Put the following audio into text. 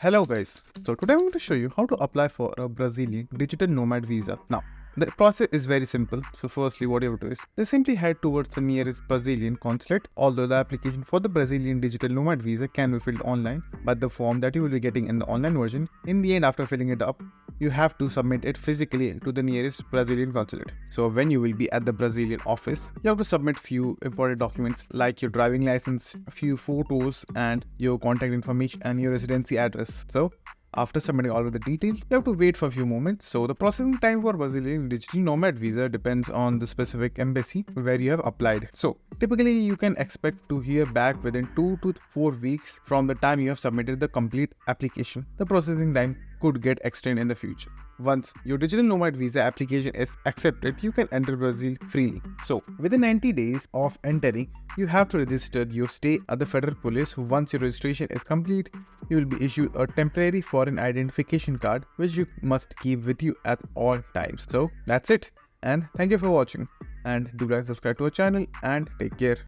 Hello guys, so today I'm going to show you how to apply for a Brazilian digital nomad visa. Now, the process is very simple. So firstly, what you have to do is they simply head towards the nearest Brazilian consulate. Although the application for the Brazilian digital nomad visa can be filled online, but the form that you will be getting in the online version, in the end after filling it up, you have to submit it physically to the nearest Brazilian consulate. So when you will be at the Brazilian office, you have to submit few important documents like your driving license, a few photos, and your contact information and your residency address. So after submitting all of the details, you have to wait for a few moments. So the processing time for Brazilian digital nomad visa depends on the specific embassy where you have applied. So typically you can expect to hear back within 2 to 4 weeks from the time you have submitted the complete application. The processing time could get extended in the future. Once your digital nomad visa application is accepted, you can enter Brazil freely. So within 90 days of entering, you have to register your stay at the federal police. Once your registration is complete, you will be issued a temporary foreign identification card which you must keep with you at all times. So that's it, and thank you for watching, and do like subscribe to our channel and take care.